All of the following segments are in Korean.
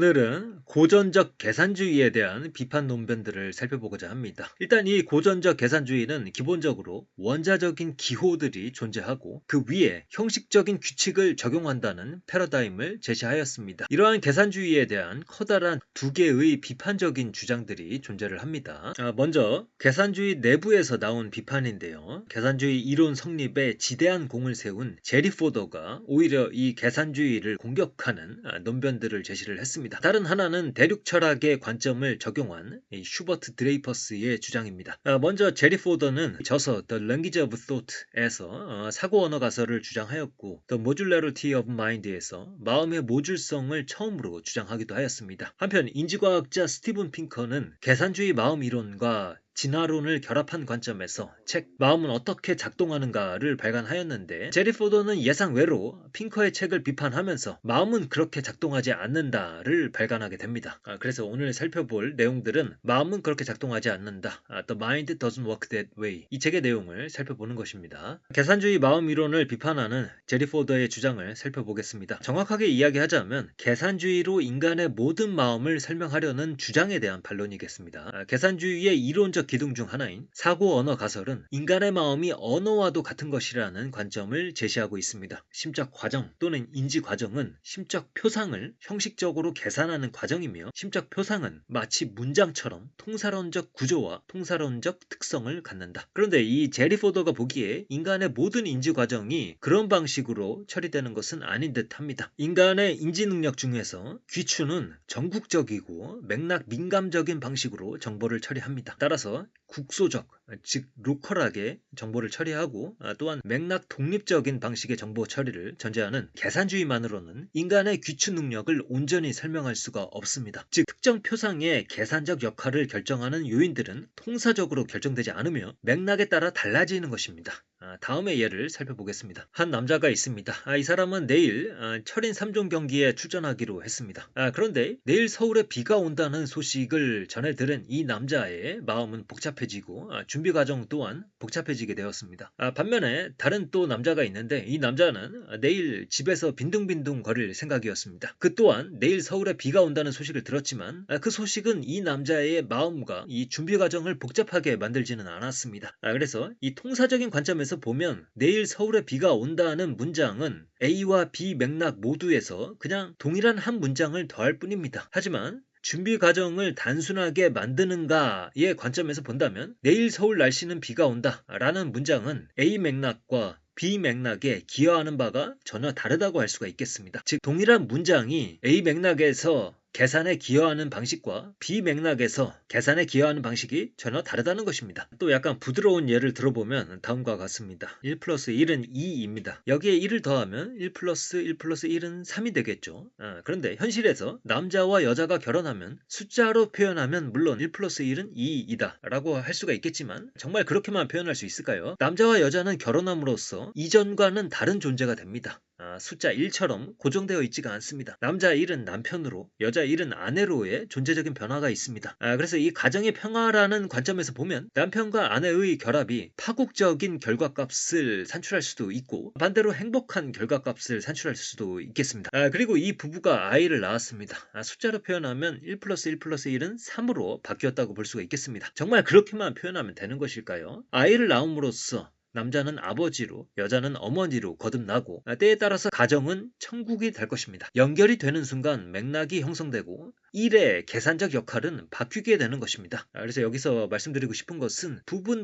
오늘은 고전적 계산주의에 대한 비판 논변들을 살펴보고자 합니다. 일단 이 고전적 계산주의는 기본적으로 원자적인 기호들이 존재하고 그 위에 형식적인 규칙을 적용한다는 패러다임을 제시하였습니다. 이러한 계산주의에 대한 커다란 두 개의 비판적인 주장들이 존재를 합니다. 먼저 계산주의 내부에서 나온 비판인데요. 계산주의 이론 성립에 지대한 공을 세운 제리 포더가 오히려 이 계산주의를 공격하는 논변들을 제시를 했습니다. 다른 하나는 대륙 철학의 관점을 적용한 슈버트 드레이퍼스의 주장입니다. 먼저 제리 포더는 저서 The Language of Thought에서 사고 언어 가설을 주장하였고 The Modularity of Mind에서 마음의 모듈성을 처음으로 주장하기도 하였습니다. 한편 인지과학자 스티븐 핑커는 계산주의 마음 이론과 진화론을 결합한 관점에서 책 마음은 어떻게 작동하는가를 발간하였는데 제리 포더는 예상외로 핑커의 책을 비판하면서 마음은 그렇게 작동하지 않는다를 발간하게 됩니다. 그래서 오늘 살펴볼 내용들은 마음은 그렇게 작동하지 않는다. The mind doesn't work that way. 이 책의 내용을 살펴보는 것입니다. 계산주의 마음 이론을 비판하는 제리 포더의 주장을 살펴보겠습니다. 정확하게 이야기하자면 계산주의로 인간의 모든 마음을 설명하려는 주장에 대한 반론이겠습니다. 계산주의의 이론적 기둥 중 하나인 사고 언어 가설은 인간의 마음이 언어와도 같은 것이라는 관점을 제시하고 있습니다. 심적 과정 또는 인지 과정은 심적 표상을 형식적으로 계산하는 과정이며 심적 표상은 마치 문장처럼 통사론적 구조와 통사론적 특성을 갖는다. 그런데 이 제리 포더가 보기에 인간의 모든 인지 과정이 그런 방식으로 처리되는 것은 아닌 듯 합니다. 인간의 인지 능력 중에서 귀추는 전국적이고 맥락 민감적인 방식으로 정보를 처리합니다. 따라서 국소적, 즉 로컬하게 정보를 처리하고 또한 맥락 독립적인 방식의 정보 처리를 전제하는 계산주의만으로는 인간의 귀추 능력을 온전히 설명할 수가 없습니다. 즉 특정 표상의 계산적 역할을 결정하는 요인들은 통사적으로 결정되지 않으며 맥락에 따라 달라지는 것입니다. 다음의 예를 살펴보겠습니다. 한 남자가 있습니다. 이 사람은 내일 철인 3종 경기에 출전하기로 했습니다. 그런데 내일 서울에 비가 온다는 소식을 전해 들은 이 남자의 마음은 복잡해지고 준비 과정 또한 복잡해지게 되었습니다. 반면에 다른 또 남자가 있는데 이 남자는 내일 집에서 빈둥빈둥 거릴 생각이었습니다. 그 또한 내일 서울에 비가 온다는 소식을 들었지만 그 소식은 이 남자의 마음과 이 준비 과정을 복잡하게 만들지는 않았습니다. 그래서 이 통사적인 관점에서 보면 내일 서울에 비가 온다는 문장은 A와 B 맥락 모두에서 그냥 동일한 한 문장을 더할 뿐입니다. 하지만 준비 과정을 단순하게 만드는가의 관점에서 본다면 내일 서울 날씨는 비가 온다 라는 문장은 A 맥락과 B 맥락에 기여하는 바가 전혀 다르다고 할 수가 있겠습니다. 즉 동일한 문장이 A 맥락에서 계산에 기여하는 방식과 B 맥락에서 계산에 기여하는 방식이 전혀 다르다는 것입니다. 또 약간 부드러운 예를 들어보면 다음과 같습니다. 1 플러스 1은 2입니다. 여기에 1을 더하면 1 플러스 1 플러스 1은 3이 되겠죠. 그런데 현실에서 남자와 여자가 결혼하면 숫자로 표현하면 물론 1 플러스 1은 2이다 라고 할 수가 있겠지만 정말 그렇게만 표현할 수 있을까요? 남자와 여자는 결혼함으로써 이전과는 다른 존재가 됩니다. 숫자 1처럼 고정되어 있지가 않습니다. 남자 1은 남편으로 여자 1은 아내로의 존재적인 변화가 있습니다. 그래서 이 가정의 평화라는 관점에서 보면 남편과 아내의 결합이 파국적인 결과값을 산출할 수도 있고 반대로 행복한 결과값을 산출할 수도 있겠습니다. 그리고 이 부부가 아이를 낳았습니다. 숫자로 표현하면 1 플러스 1 플러스 1은 3으로 바뀌었다고 볼 수가 있겠습니다. 정말 그렇게만 표현하면 되는 것일까요? 아이를 낳음으로써 남자는 아버지로 여자는 어머니로 거듭나고 때에 따라서 가정은 천국이 될 것입니다. 연결이 되는 순간 맥락이 형성되고 1의 계산적 역할은 바뀌게 되는 것입니다. 그래서 여기서 말씀드리고 싶은 것은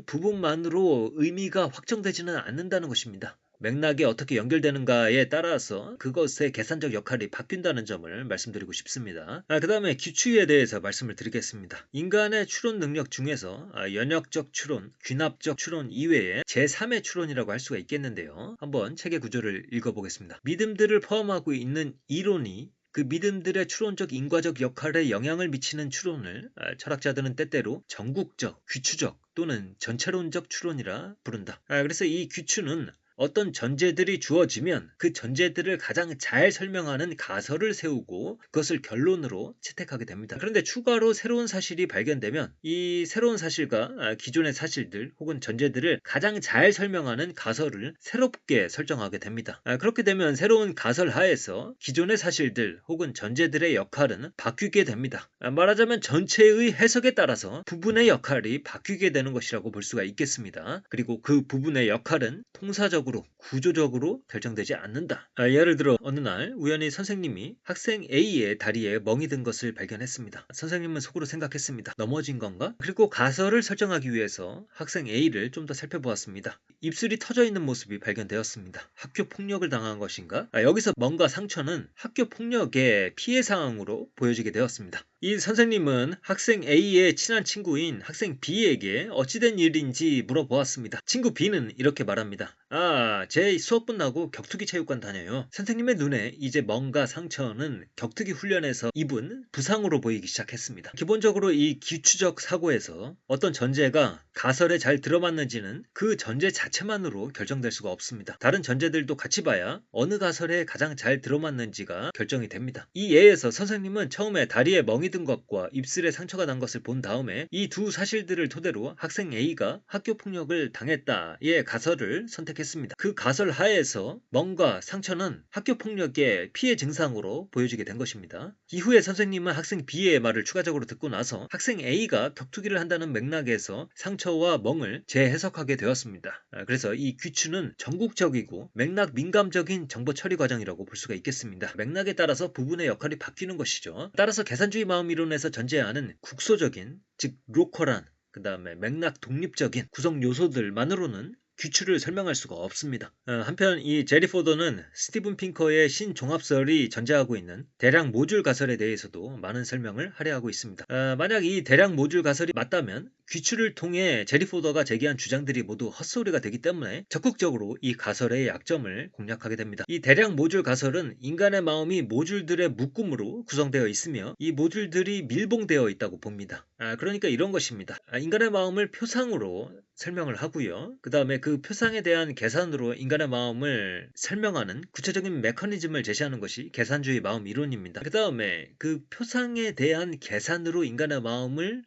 부분만으로 의미가 확정되지는 않는다는 것입니다. 맥락이 어떻게 연결되는가에 따라서 그것의 계산적 역할이 바뀐다는 점을 말씀드리고 싶습니다. 그 다음에 귀추에 대해서 말씀을 드리겠습니다. 인간의 추론 능력 중에서 연역적 추론, 귀납적 추론 이외에 제3의 추론이라고 할 수가 있겠는데요. 한번 책의 구조를 읽어보겠습니다. 믿음들을 포함하고 있는 이론이 그 믿음들의 추론적 인과적 역할에 영향을 미치는 추론을 철학자들은 때때로 전국적, 귀추적 또는 전체론적 추론이라 부른다. 그래서 이 귀추는 어떤 전제들이 주어지면 그 전제들을 가장 잘 설명하는 가설을 세우고 그것을 결론으로 채택하게 됩니다. 그런데 추가로 새로운 사실이 발견되면 이 새로운 사실과 기존의 사실들 혹은 전제들을 가장 잘 설명하는 가설을 새롭게 설정하게 됩니다. 그렇게 되면 새로운 가설 하에서 기존의 사실들 혹은 전제들의 역할은 바뀌게 됩니다. 말하자면 전체의 해석에 따라서 부분의 역할이 바뀌게 되는 것이라고 볼 수가 있겠습니다. 그리고 그 부분의 역할은 통사적으로 구조적으로 결정되지 않는다. 예를 들어 어느 날 우연히 선생님이 학생 A의 다리에 멍이 든 것을 발견했습니다. 선생님은 속으로 생각했습니다. 넘어진 건가? 그리고 가설을 설정하기 위해서 학생 A를 좀 더 살펴보았습니다. 입술이 터져 있는 모습이 발견되었습니다. 학교 폭력을 당한 것인가? 여기서 멍과 상처는 학교 폭력의 피해 상황으로 보여지게 되었습니다. 이 선생님은 학생 A의 친한 친구인 학생 B에게 어찌된 일인지 물어보았습니다. 친구 B는 이렇게 말합니다. 제 수업 끝나고 격투기 체육관 다녀요. 선생님의 눈에 이제 멍과 상처는 격투기 훈련에서 입은 부상으로 보이기 시작했습니다. 기본적으로 이 기추적 사고에서 어떤 전제가 가설에 잘 들어맞는지는 그 전제 자체만으로 결정될 수가 없습니다. 다른 전제들도 같이 봐야 어느 가설에 가장 잘 들어맞는지가 결정이 됩니다. 이 예에서 선생님은 처음에 다리에 멍이 든 것과 입술에 상처가 난 것을 본 다음에 이 두 사실들을 토대로 학생 A가 학교 폭력을 당했다의 가설을 선택했습니다. 그 가설 하에서 멍과 상처는 학교 폭력의 피해 증상으로 보여지게 된 것입니다. 이후에 선생님은 학생 B의 말을 추가적으로 듣고 나서 학생 A가 격투기를 한다는 맥락에서 상처와 멍을 재해석하게 되었습니다. 그래서 이 귀추는 전국적이고 맥락 민감적인 정보 처리 과정이라고 볼 수가 있겠습니다. 맥락에 따라서 부분의 역할이 바뀌는 것이죠. 따라서 계산주의 마음 이론에서 전제하는 국소적인, 즉 로컬한, 그 다음에 맥락 독립적인 구성 요소들만으로는 귀추를 설명할 수가 없습니다. 한편 이 제리 포더는 스티븐 핑커의 신종합설이 전제하고 있는 대량 모듈 가설에 대해서도 많은 설명을 할애하고 있습니다. 만약 이 대량 모듈 가설이 맞다면 귀추를 통해 제리 포더가 제기한 주장들이 모두 헛소리가 되기 때문에 적극적으로 이 가설의 약점을 공략하게 됩니다. 이 대량 모듈 가설은 인간의 마음이 모듈들의 묶음으로 구성되어 있으며 이 모듈들이 밀봉되어 있다고 봅니다. 그러니까 이런 것입니다. 인간의 마음을 표상으로 설명을 하고요. 그 다음에 그 표상에 대한 계산으로 인간의 마음을 설명하는 구체적인 메커니즘을 제시하는 것이 계산주의 마음 이론입니다. 그 다음에 그 표상에 대한 계산으로 인간의 마음을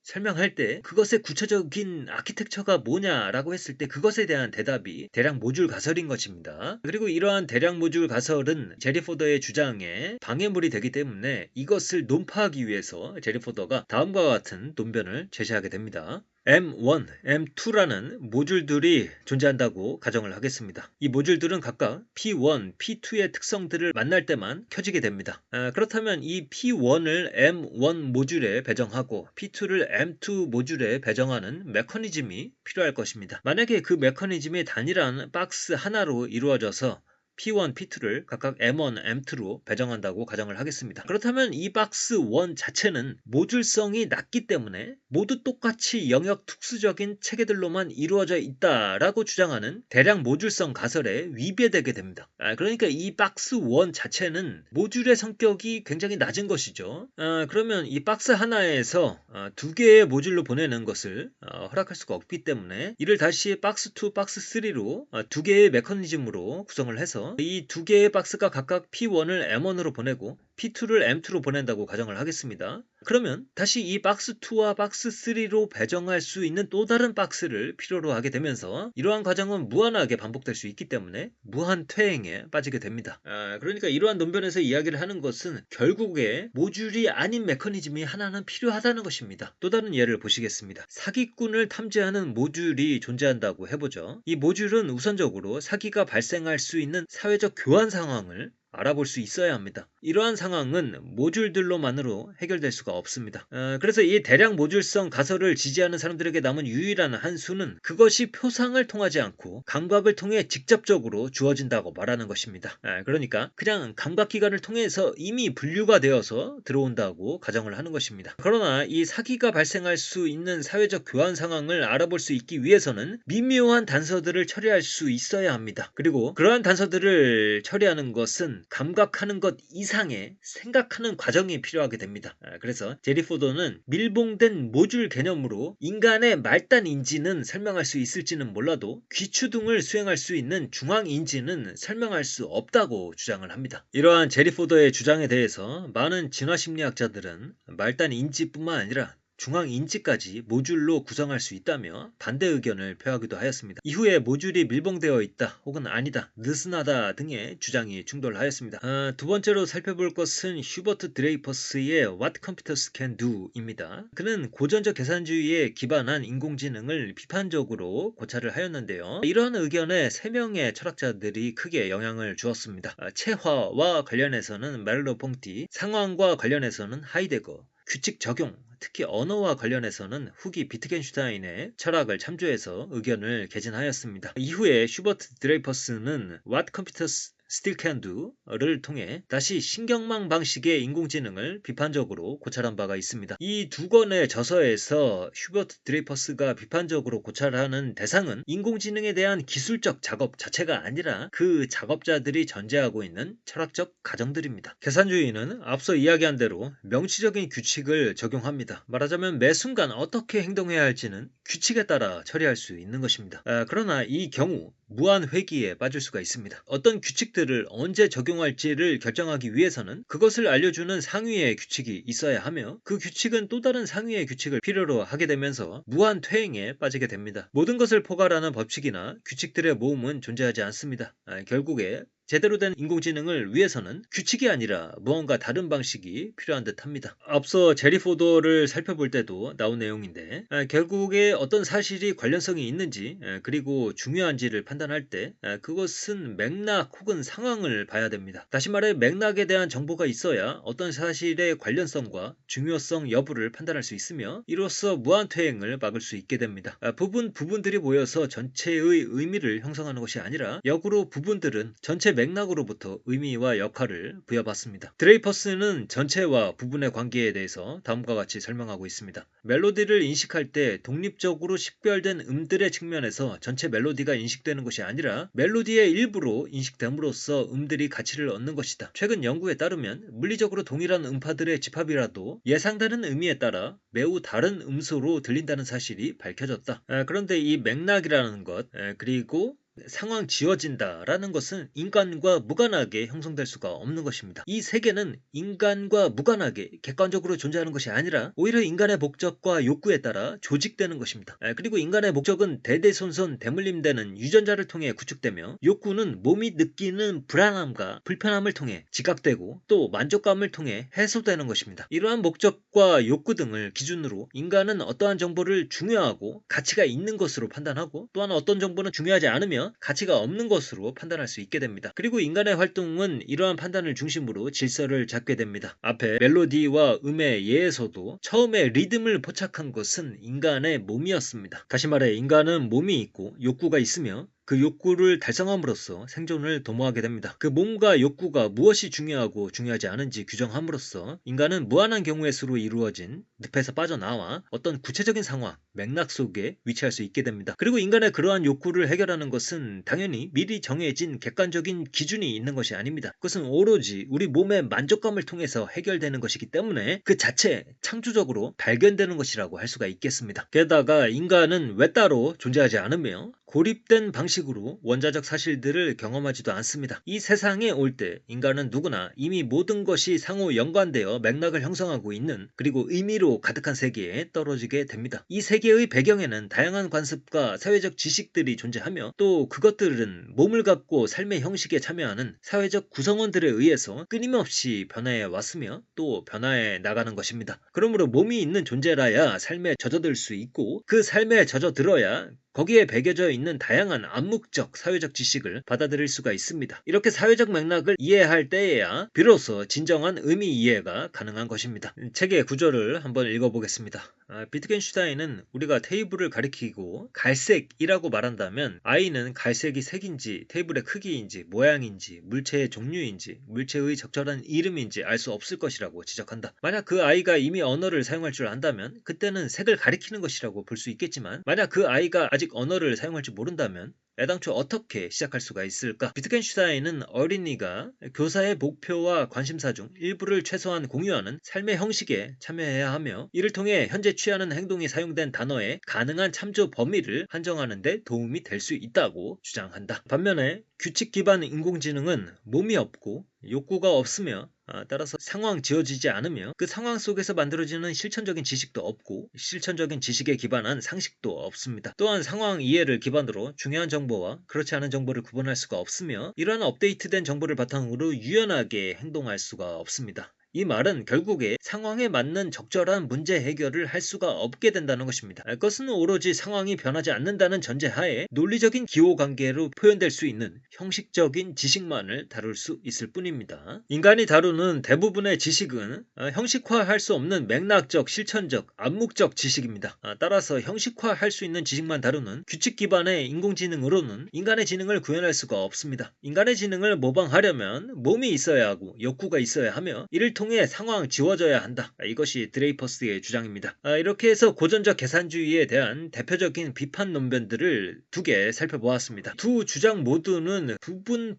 설명할 때 그것의 구체적인 아키텍처가 뭐냐라고 했을 때 그것에 대한 대답이 대량 모듈 가설인 것입니다. 그리고 이러한 대량 모듈 가설은 제리 포더의 주장에 방해물이 되기 때문에 이것을 논파하기 위해서 제리 포더가 다음과 같은 논변을 제시하게 됩니다. M1, M2라는 모듈들이 존재한다고 가정을 하겠습니다. 이 모듈들은 각각 P1, P2의 특성들을 만날 때만 켜지게 됩니다. 그렇다면 이 P1을 M1 모듈에 배정하고 P2를 M2 모듈에 배정하는 메커니즘이 필요할 것입니다. 만약에 그 메커니즘이 단일한 박스 하나로 이루어져서 P1, P2를 각각 M1, M2로 배정한다고 가정을 하겠습니다. 그렇다면 이 박스 1 자체는 모듈성이 낮기 때문에 모두 똑같이 영역 특수적인 체계들로만 이루어져 있다라고 주장하는 대량 모듈성 가설에 위배되게 됩니다. 그러니까 이 박스 1 자체는 모듈의 성격이 굉장히 낮은 것이죠. 그러면 이 박스 하나에서 두 개의 모듈로 보내는 것을 허락할 수가 없기 때문에 이를 다시 박스 2, 박스 3로 두 개의 메커니즘으로 구성을 해서 이 두 개의 박스가 각각 P1을 M1으로 보내고 P2를 M2로 보낸다고 가정을 하겠습니다. 그러면 다시 이 박스 2와 박스 3로 배정할 수 있는 또 다른 박스를 필요로 하게 되면서 이러한 과정은 무한하게 반복될 수 있기 때문에 무한 퇴행에 빠지게 됩니다. 그러니까 이러한 논변에서 이야기를 하는 것은 결국에 모듈이 아닌 메커니즘이 하나는 필요하다는 것입니다. 또 다른 예를 보시겠습니다. 사기꾼을 탐지하는 모듈이 존재한다고 해보죠. 이 모듈은 우선적으로 사기가 발생할 수 있는 사회적 교환 상황을 알아볼 수 있어야 합니다. 이러한 상황은 모듈들로만으로 해결될 수가 없습니다. 그래서 이 대량 모듈성 가설을 지지하는 사람들에게 남은 유일한 한 수는 그것이 표상을 통하지 않고 감각을 통해 직접적으로 주어진다고 말하는 것입니다. 그러니까 그냥 감각기관을 통해서 이미 분류가 되어서 들어온다고 가정을 하는 것입니다. 그러나 이 사기가 발생할 수 있는 사회적 교환 상황을 알아볼 수 있기 위해서는 미묘한 단서들을 처리할 수 있어야 합니다. 그리고 그러한 단서들을 처리하는 것은 감각하는 것 이상의 생각하는 과정이 필요하게 됩니다. 그래서 제리 포더는 밀봉된 모듈 개념으로 인간의 말단 인지는 설명할 수 있을지는 몰라도 귀추등을 수행할 수 있는 중앙 인지는 설명할 수 없다고 주장을 합니다. 이러한 제리 포더의 주장에 대해서 많은 진화심리학자들은 말단 인지뿐만 아니라 중앙 인지까지 모듈로 구성할 수 있다며 반대 의견을 표하기도 하였습니다. 이후에 모듈이 밀봉되어 있다 혹은 아니다, 느슨하다 등의 주장이 충돌하였습니다. 두 번째로 살펴볼 것은 휴버트 드레이퍼스의 What Computers Can Do 입니다. 그는 고전적 계산주의에 기반한 인공지능을 비판적으로 고찰을 하였는데요. 이러한 의견에 3명의 철학자들이 크게 영향을 주었습니다. 체화와 관련해서는 메를로 퐁티, 상황과 관련해서는 하이데거, 규칙 적용, 특히 언어와 관련해서는 후기 비트겐슈타인의 철학을 참조해서 의견을 개진하였습니다. 이후에 슈버트 드레이퍼스는 What Computers Still Can Do를 통해 다시 신경망 방식의 인공지능을 비판적으로 고찰한 바가 있습니다. 이 두 권의 저서에서 휴버트 드레이퍼스가 비판적으로 고찰하는 대상은 인공지능에 대한 기술적 작업 자체가 아니라 그 작업자들이 전제하고 있는 철학적 가정들입니다. 계산주의는 앞서 이야기한 대로 명시적인 규칙을 적용합니다. 말하자면 매 순간 어떻게 행동해야 할지는 규칙에 따라 처리할 수 있는 것입니다. 그러나 이 경우 무한 회귀에 빠질 수가 있습니다. 어떤 규칙들을 언제 적용할지를 결정하기 위해서는 그것을 알려주는 상위의 규칙이 있어야 하며 그 규칙은 또 다른 상위의 규칙을 필요로 하게 되면서 무한 퇴행에 빠지게 됩니다. 모든 것을 포괄하는 법칙이나 규칙들의 모음은 존재하지 않습니다. 결국에 제대로 된 인공지능을 위해서는 규칙이 아니라 무언가 다른 방식이 필요한 듯 합니다. 앞서 제리 포더를 살펴볼 때도 나온 내용인데 결국에 어떤 사실이 관련성이 있는지 그리고 중요한지를 판단할 때 그것은 맥락 혹은 상황을 봐야 됩니다. 다시 말해 맥락에 대한 정보가 있어야 어떤 사실의 관련성과 중요성 여부를 판단할 수 있으며 이로써 무한퇴행을 막을 수 있게 됩니다. 부분들이 모여서 전체의 의미를 형성하는 것이 아니라 역으로 부분들은 전체 맥락으로부터 의미와 역할을 부여받습니다. 드레이퍼스는 전체와 부분의 관계에 대해서 다음과 같이 설명하고 있습니다. 멜로디를 인식할 때 독립적으로 식별된 음들의 측면에서 전체 멜로디가 인식되는 것이 아니라 멜로디의 일부로 인식됨으로써 음들이 가치를 얻는 것이다. 최근 연구에 따르면 물리적으로 동일한 음파들의 집합이라도 예상되는 의미에 따라 매우 다른 음소로 들린다는 사실이 밝혀졌다. 그런데 이 맥락이라는 것 그리고 상황 지어진다라는 것은 인간과 무관하게 형성될 수가 없는 것입니다. 이 세계는 인간과 무관하게 객관적으로 존재하는 것이 아니라 오히려 인간의 목적과 욕구에 따라 조직되는 것입니다. 그리고 인간의 목적은 대대손손 대물림되는 유전자를 통해 구축되며 욕구는 몸이 느끼는 불안함과 불편함을 통해 지각되고 또 만족감을 통해 해소되는 것입니다. 이러한 목적과 욕구 등을 기준으로 인간은 어떠한 정보를 중요하고 가치가 있는 것으로 판단하고 또한 어떤 정보는 중요하지 않으며 가치가 없는 것으로 판단할 수 있게 됩니다. 그리고 인간의 활동은 이러한 판단을 중심으로 질서를 잡게 됩니다. 앞에 멜로디와 음의 예에서도 처음에 리듬을 포착한 것은 인간의 몸이었습니다. 다시 말해 인간은 몸이 있고 욕구가 있으며 그 욕구를 달성함으로써 생존을 도모하게 됩니다. 그 몸과 욕구가 무엇이 중요하고 중요하지 않은지 규정함으로써 인간은 무한한 경우의 수로 이루어진 늪에서 빠져나와 어떤 구체적인 상황, 맥락 속에 위치할 수 있게 됩니다. 그리고 인간의 그러한 욕구를 해결하는 것은 당연히 미리 정해진 객관적인 기준이 있는 것이 아닙니다. 그것은 오로지 우리 몸의 만족감을 통해서 해결되는 것이기 때문에 그 자체 창조적으로 발견되는 것이라고 할 수가 있겠습니다. 게다가 인간은 외따로 존재하지 않으며 고립된 방식으로 원자적 사실들을 경험하지도 않습니다. 이 세상에 올 때 인간은 누구나 이미 모든 것이 상호 연관되어 맥락을 형성하고 있는 그리고 의미로 가득한 세계에 떨어지게 됩니다. 이 세계의 배경에는 다양한 관습과 사회적 지식들이 존재하며 또 그것들은 몸을 갖고 삶의 형식에 참여하는 사회적 구성원들에 의해서 끊임없이 변화해 왔으며 또 변화해 나가는 것입니다. 그러므로 몸이 있는 존재라야 삶에 젖어들 수 있고 그 삶에 젖어들어야 거기에 배겨져 있는 다양한 암묵적 사회적 지식을 받아들일 수가 있습니다. 이렇게 사회적 맥락을 이해할 때에야 비로소 진정한 의미 이해가 가능한 것입니다. 책의 구조를 한번 읽어보겠습니다. 비트겐슈타인은 우리가 테이블을 가리키고 갈색이라고 말한다면 I는 갈색이 색인지 테이블의 크기인지 모양인지 물체의 종류인지 물체의 적절한 이름인지 알 수 없을 것이라고 지적한다. 만약 그 아이가 이미 언어를 사용할 줄 안다면 그때는 색을 가리키는 것이라고 볼 수 있겠지만 만약 그 아이가 아직 언어를 사용할 줄 모른다면 애당초 어떻게 시작할 수가 있을까? 비트겐슈타인은 어린이가 교사의 목표와 관심사 중 일부를 최소한 공유하는 삶의 형식에 참여해야 하며 이를 통해 현재 취하는 행동이 사용된 단어의 가능한 참조 범위를 한정하는 데 도움이 될 수 있다고 주장한다. 반면에 규칙 기반 인공지능은 몸이 없고 욕구가 없으며 따라서 상황 지어지지 않으며 그 상황 속에서 만들어지는 실천적인 지식도 없고 실천적인 지식에 기반한 상식도 없습니다. 또한 상황 이해를 기반으로 중요한 정보와 그렇지 않은 정보를 구분할 수가 없으며 이러한 업데이트된 정보를 바탕으로 유연하게 행동할 수가 없습니다. 이 말은 결국에 상황에 맞는 적절한 문제 해결을 할 수가 없게 된다는 것입니다. 그것은 오로지 상황이 변하지 않는다는 전제하에 논리적인 기호관계로 표현될 수 있는 형식적인 지식만을 다룰 수 있을 뿐입니다. 인간이 다루는 대부분의 지식은 형식화할 수 없는 맥락적, 실천적, 암묵적 지식입니다. 따라서 형식화할 수 있는 지식만 다루는 규칙 기반의 인공지능으로는 인간의 지능을 구현할 수가 없습니다. 인간의 지능을 모방하려면 몸이 있어야 하고 욕구가 있어야 하며 이를 통해 상황 지워져야 한다. 이것이 드레이퍼스의 주장입니다. 이렇게 해서 고전적 계산주의에 대한 대표적인 비판 논변들을 두 개 살펴보았습니다. 두 주장 모두는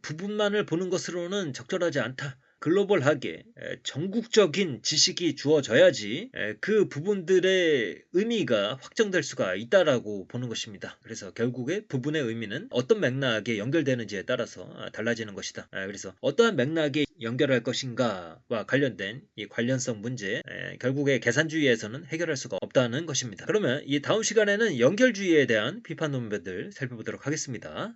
부분만을 보는 것으로는 적절하지 않다. 글로벌하게 전국적인 지식이 주어져야지 그 부분들의 의미가 확정될 수가 있다라고 보는 것입니다. 그래서 결국에 부분의 의미는 어떤 맥락에 연결되는지에 따라서 달라지는 것이다. 그래서 어떠한 맥락에 연결할 것인가와 관련된 이 관련성 문제 결국에 계산주의에서는 해결할 수가 없다는 것입니다. 그러면 이 다음 시간에는 연결주의에 대한 비판 논변들 살펴보도록 하겠습니다.